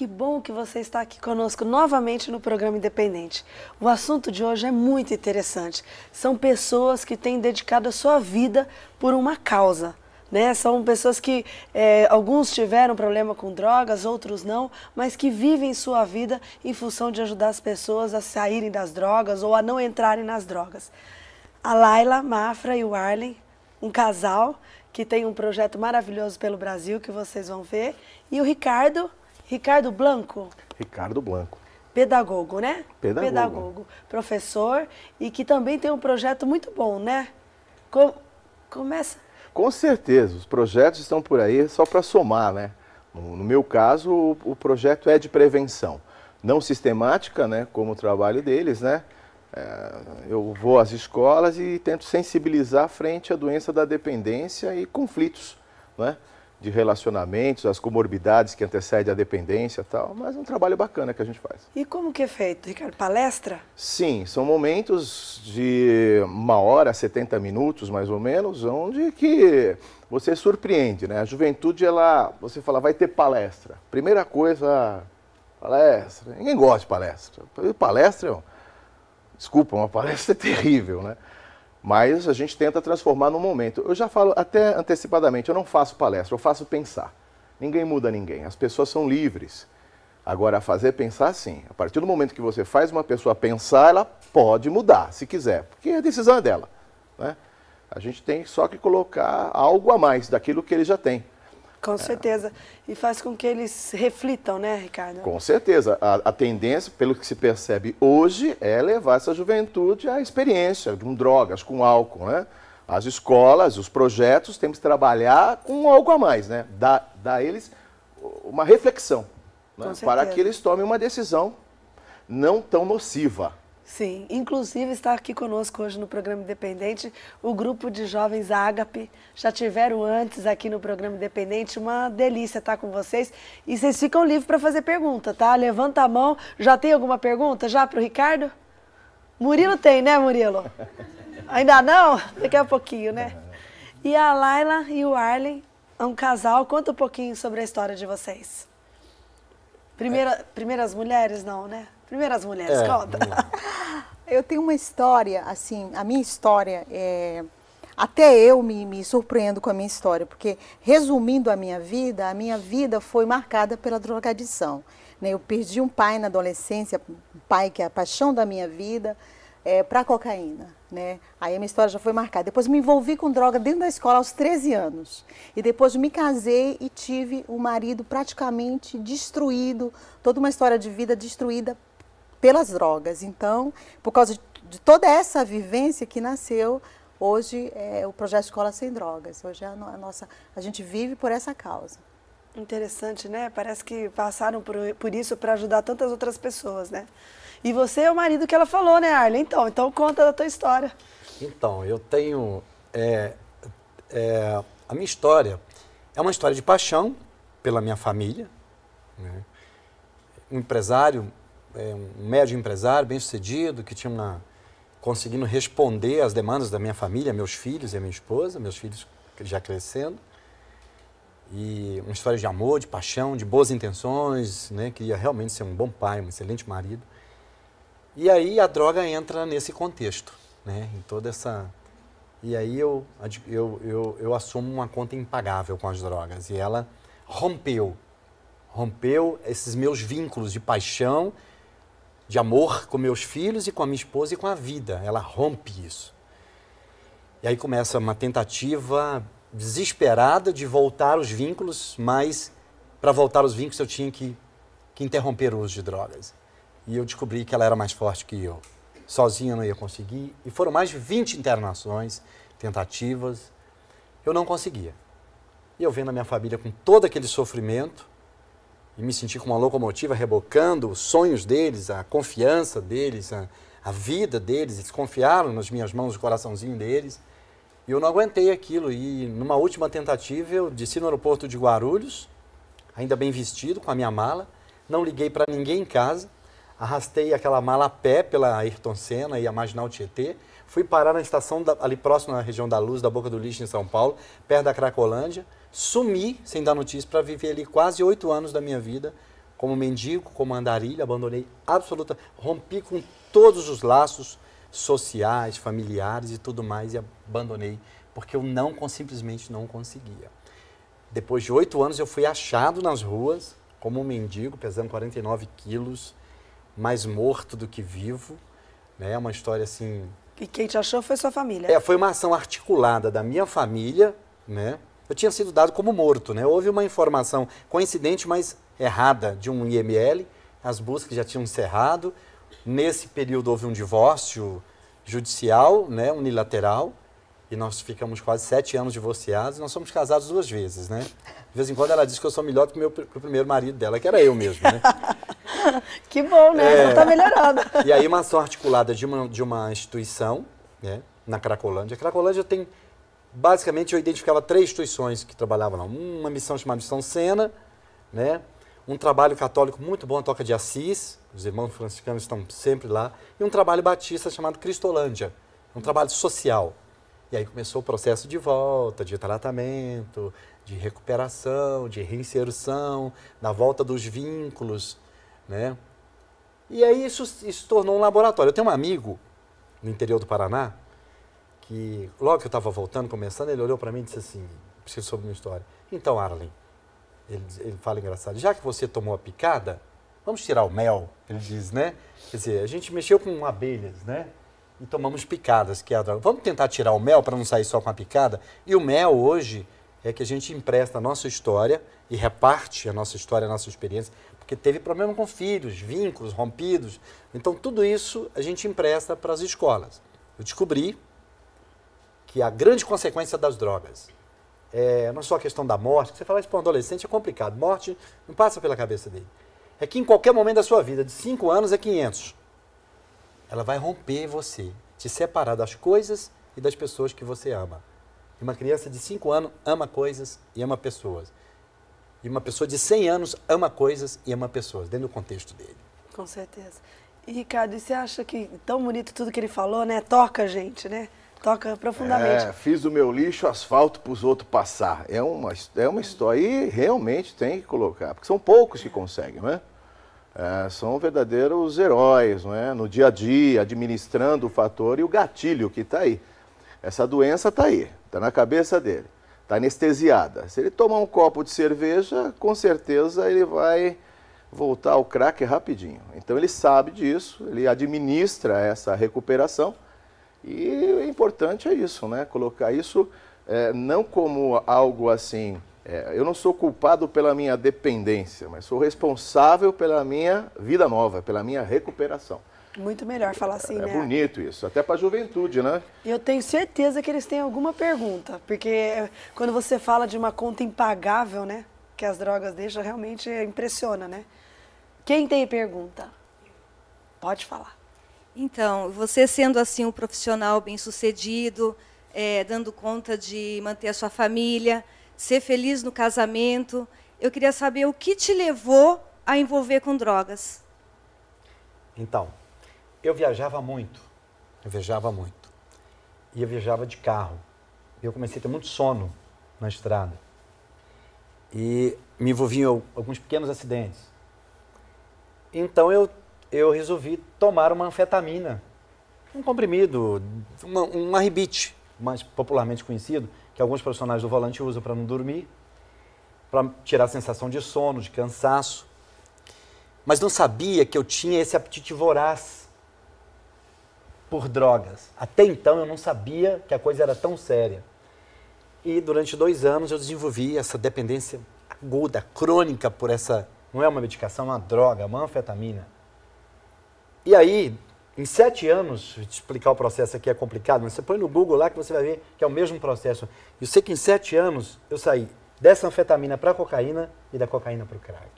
que bom que você está aqui conosco novamente no programa Independente. O assunto de hoje é muito interessante. São pessoas que têm dedicado a sua vida por uma causa, né? São pessoas que, alguns tiveram problema com drogas, outros não, mas que vivem sua vida em função de ajudar as pessoas a saírem das drogas ou a não entrarem nas drogas. A Laila Mafra e o Arlen, um casal que tem um projeto maravilhoso pelo Brasil, que vocês vão ver. E o Ricardo Blanco. Ricardo Blanco. Pedagogo, né? Pedagogo. Professor, e que também tem um projeto muito bom, né? Começa. Com certeza, os projetos estão por aí só para somar, né? No meu caso, o projeto é de prevenção. Não sistemática, né? Como o trabalho deles, né? Eu vou às escolas e tento sensibilizar frente à doença da dependência e conflitos, né? De relacionamentos, as comorbidades que antecedem a dependência e tal, mas é um trabalho bacana que a gente faz. E como que é feito, Ricardo? Palestra? Sim, são momentos de 1 hora, 70 minutos mais ou menos, onde que você surpreende, né? A juventude, você fala, vai ter palestra. Primeira coisa, palestra. Ninguém gosta de palestra. Palestra, desculpa, uma palestra é terrível, né? Mas a gente tenta transformar no momento. Eu já falo até antecipadamente, eu não faço palestra, eu faço pensar. Ninguém muda ninguém, as pessoas são livres. Agora, fazer pensar, sim. A partir do momento que você faz uma pessoa pensar, ela pode mudar, se quiser, porque a decisão é dela, né? A gente tem só que colocar algo a mais daquilo que ele já tem. Com certeza. E faz com que eles reflitam, né, Ricardo? Com certeza. A tendência, pelo que se percebe hoje, é levar essa juventude à experiência com drogas, com álcool, né? As escolas, os projetos, temos que trabalhar com algo a mais, né? Dar a eles uma reflexão, né? Para que eles tomem uma decisão não tão nociva. Sim, inclusive está aqui conosco hoje no programa Independente o grupo de jovens Ágape, já tiveram antes aqui no programa Independente, uma delícia estar com vocês e vocês ficam livres para fazer pergunta, tá? Levanta a mão, já tem alguma pergunta já para o Ricardo? Murilo tem, né, Murilo? Ainda não? Daqui a pouquinho, né? E a Laila e o Arlen, é um casal, conta um pouquinho sobre a história de vocês. Primeiras mulheres não, né? Primeiras mulheres, conta. Eu tenho uma história, assim, a minha história, até eu me surpreendo com a minha história, porque, resumindo a minha vida foi marcada pela drogadição, né? Eu perdi um pai na adolescência, um pai que é a paixão da minha vida, para cocaína, né? Aí a minha história já foi marcada. Depois me envolvi com droga dentro da escola aos 13 anos. E depois me casei e tive um marido praticamente destruído, toda uma história de vida destruída pelas drogas. Então, por causa de toda essa vivência que nasceu, hoje o projeto Escola Sem Drogas. Hoje a gente vive por essa causa. Interessante, né? Parece que passaram por isso para ajudar tantas outras pessoas, né? E você é o marido que ela falou, né, Arlen? Então conta da tua história. Então, eu tenho... a minha história é uma história de paixão pela minha família, né? Um empresário, um médio empresário, bem-sucedido, que tinha conseguindo responder às demandas da minha família, meus filhos e a minha esposa, meus filhos já crescendo. E uma história de amor, de paixão, de boas intenções, né? Queria realmente ser um bom pai, um excelente marido. E aí a droga entra nesse contexto, né? Em toda essa... E aí eu assumo uma conta impagável com as drogas. E ela rompeu esses meus vínculos de paixão, de amor com meus filhos e com a minha esposa e com a vida. Ela rompe isso. E aí começa uma tentativa desesperada de voltar os vínculos, mas para voltar os vínculos eu tinha que interromper o uso de drogas. E eu descobri que ela era mais forte que eu. Sozinha eu não ia conseguir. E foram mais de 20 internações, tentativas. Eu não conseguia. E eu vendo a minha família com todo aquele sofrimento e me senti como uma locomotiva rebocando os sonhos deles, a confiança deles, a vida deles. Eles confiaram nas minhas mãos, o coraçãozinho deles. E eu não aguentei aquilo. E numa última tentativa eu desci no aeroporto de Guarulhos, ainda bem vestido, com a minha mala. Não liguei para ninguém em casa. Arrastei aquela mala a pé pela Ayrton Senna e a Marginal Tietê. Fui parar na estação ali próximo na região da Luz, da Boca do Lixo, em São Paulo, perto da Cracolândia. Sumi, sem dar notícia, para viver ali quase 8 anos da minha vida como mendigo, como andarilho, abandonei absolutamente, rompi com todos os laços sociais, familiares e tudo mais, e abandonei, porque eu simplesmente não conseguia. Depois de 8 anos eu fui achado nas ruas, como um mendigo, pesando 49 quilos, mais morto do que vivo, né? Uma história assim... E quem te achou foi sua família? Foi uma ação articulada da minha família, né? Eu tinha sido dado como morto, né? Houve uma informação coincidente, mas errada, de um IML, as buscas já tinham encerrado. Nesse período houve um divórcio judicial, né? Unilateral, e nós ficamos quase 7 anos divorciados, e nós somos casados 2 vezes, né? De vez em quando ela diz que eu sou melhor do que o primeiro marido dela, que era eu mesmo, né? Que bom, né? Então tá melhorando. E aí uma ação articulada de uma instituição, né? Na Cracolândia. A Cracolândia tem... Basicamente, eu identificava 3 instituições que trabalhavam lá. Uma missão chamada Missão Sena, né? Um trabalho católico muito bom, a Toca de Assis, os irmãos franciscanos estão sempre lá, e um trabalho batista chamado Cristolândia, um trabalho social. E aí começou o processo de volta, de tratamento, de recuperação, de reinserção, da volta dos vínculos, né? E aí isso se tornou um laboratório. Eu tenho um amigo no interior do Paraná, que logo que eu estava voltando, começando, ele olhou para mim e disse assim, preciso sobre minha história. Então, Arlen, ele fala engraçado, já que você tomou a picada, vamos tirar o mel, ele diz, né? Quer dizer, a gente mexeu com abelhas, né? E tomamos picadas, que é a droga. Vamos tentar tirar o mel para não sair só com a picada? E o mel hoje é que a gente empresta a nossa história e reparte a nossa história, a nossa experiência, porque teve problema com filhos, vínculos rompidos. Então, tudo isso a gente empresta para as escolas. Eu descobri que a grande consequência das drogas não é só a questão da morte, que você fala isso para um adolescente é complicado, morte não passa pela cabeça dele. É que em qualquer momento da sua vida, de 5 anos a 500, ela vai romper você, te separar das coisas e das pessoas que você ama. E uma criança de 5 anos ama coisas e ama pessoas. E uma pessoa de 100 anos ama coisas e ama pessoas, dentro do contexto dele. Com certeza. E, Ricardo, e você acha que tão bonito tudo que ele falou, né? Toca a gente, né? Toca profundamente. Fiz do meu lixo asfalto para os outros passar. É uma história. E realmente tem que colocar, porque são poucos que conseguem, né? São verdadeiros heróis, não é? No dia a dia, administrando o fator e o gatilho que está aí. Essa doença está aí, está na cabeça dele, está anestesiada. Se ele tomar um copo de cerveja, com certeza ele vai voltar ao crack rapidinho. Então ele sabe disso, ele administra essa recuperação. E o importante é isso, né? Colocar isso não como algo assim, eu não sou culpado pela minha dependência, mas sou responsável pela minha vida nova, pela minha recuperação. Muito melhor falar assim, né? É bonito isso, até para a juventude, né? Eu tenho certeza que eles têm alguma pergunta, porque quando você fala de uma conta impagável, né? Que as drogas deixam, realmente impressiona, né? Quem tem pergunta? Pode falar. Então, você sendo assim um profissional bem-sucedido, dando conta de manter a sua família, ser feliz no casamento, eu queria saber o que te levou a envolver com drogas. Então, eu viajava muito. E eu viajava de carro. Eu comecei a ter muito sono na estrada. E me envolvi em alguns pequenos acidentes. Então, eu resolvi tomar uma anfetamina, um comprimido, um arribite, mais popularmente conhecido, que alguns profissionais do volante usam para não dormir, para tirar a sensação de sono, de cansaço. Mas não sabia que eu tinha esse apetite voraz por drogas. Até então eu não sabia que a coisa era tão séria. E durante 2 anos eu desenvolvi essa dependência aguda, crônica por essa, não é uma medicação, é uma droga, uma anfetamina. E aí, em 7 anos, vou te explicar o processo aqui, é complicado, mas você põe no Google lá que você vai ver que é o mesmo processo. Eu sei que em 7 anos eu saí dessa anfetamina para a cocaína e da cocaína para o crack.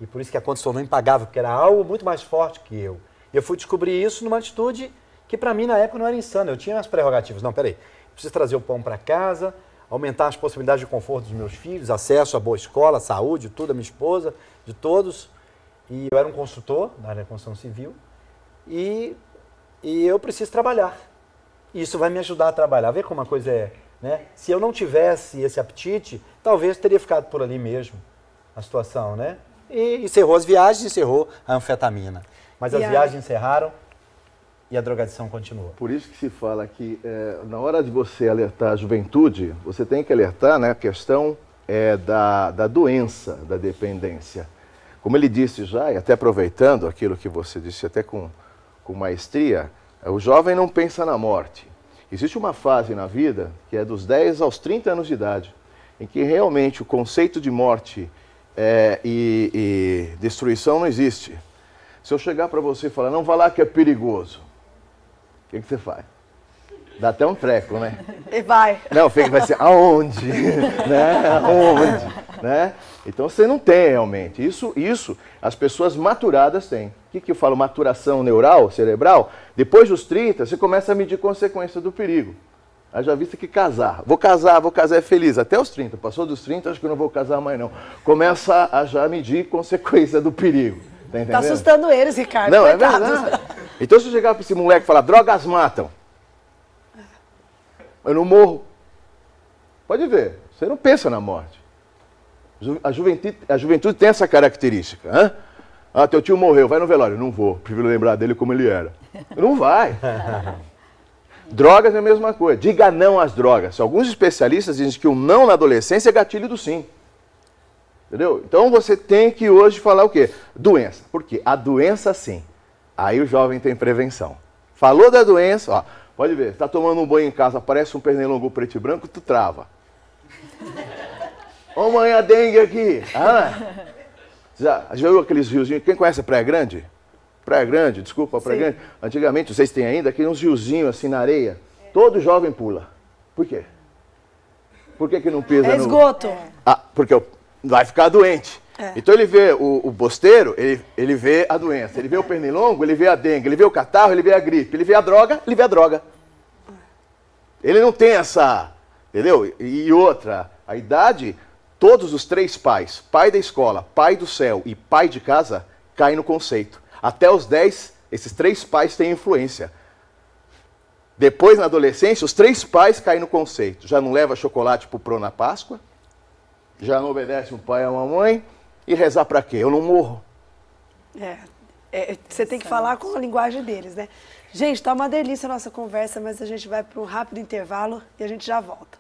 E por isso que a conta se tornou impagável, porque era algo muito mais forte que eu. E eu fui descobrir isso numa atitude que para mim na época não era insana. Eu tinha as prerrogativas. Não, peraí, preciso trazer o pão para casa, aumentar as possibilidades de conforto dos meus filhos, acesso a boa escola, saúde, tudo, a minha esposa, de todos. E eu era um construtor da área da construção civil e eu preciso trabalhar. E isso vai me ajudar a trabalhar. Vê como a coisa é, né? Se eu não tivesse esse apetite, talvez teria ficado por ali mesmo a situação, né? E encerrou as viagens, encerrou a anfetamina. Mas E as a- viagens encerraram e a drogadição continuou. Por isso que se fala que na hora de você alertar a juventude, você tem que alertar, né, a questão da doença, da dependência. Como ele disse já, e até aproveitando aquilo que você disse até com maestria, o jovem não pensa na morte. Existe uma fase na vida, que é dos 10 aos 30 anos de idade, em que realmente o conceito de morte e destruição não existe. Se eu chegar para você e falar, não vá lá que é perigoso, o que você faz? Dá até um treco, né? E vai. Não, vai ser aonde? Né? Aonde? Né? Então você não tem realmente. Isso as pessoas maturadas têm. O que eu falo? Maturação neural, cerebral. Depois dos 30, você começa a medir consequências do perigo. Haja vista que casar. Vou casar é feliz. Até os 30. Passou dos 30, acho que eu não vou casar mais não. Começa a já medir consequência do perigo. Tá entendendo? Tá assustando eles, Ricardo. Não, coitados. é verdade. Então se eu chegar para esse moleque e falar, drogas matam, eu não morro. Pode ver, você não pensa na morte. A juventude tem essa característica. Hein? Ah, teu tio morreu, vai no velório. Não vou, prefiro lembrar dele como ele era. Não vai. Drogas é a mesma coisa. Diga não às drogas. Alguns especialistas dizem que o não na adolescência é gatilho do sim. Entendeu? Então você tem que hoje falar o quê? Doença. Por quê? A doença sim. Aí o jovem tem prevenção. Falou da doença, ó, pode ver, está tomando um banho em casa, aparece um pernilongo preto e branco, tu trava. Ô mãe, a dengue aqui. Ah, já viu aqueles riozinhos? Quem conhece a Praia Grande? Praia Grande, desculpa, Praia Grande. Antigamente, vocês têm ainda, aqui uns riozinhos assim na areia. Todo jovem pula. Por quê? Por que não pisa É no... esgoto. Ah, porque vai ficar doente. Então ele vê o bosteiro, ele vê a doença. Ele vê o pernilongo, ele vê a dengue. Ele vê o catarro, ele vê a gripe. Ele vê a droga, ele vê a droga. Ele não tem essa... Entendeu? E outra, a idade, todos os 3 pais, pai da escola, pai do céu e pai de casa, caem no conceito. Até os 10, esses 3 pais têm influência. Depois, na adolescência, os 3 pais caem no conceito. Já não leva chocolate pro Pro na Páscoa, já não obedece um pai e uma mãe, e rezar para quê? Eu não morro. Você tem que falar com a linguagem deles, né? Gente, tá uma delícia a nossa conversa, mas a gente vai para um rápido intervalo e a gente já volta.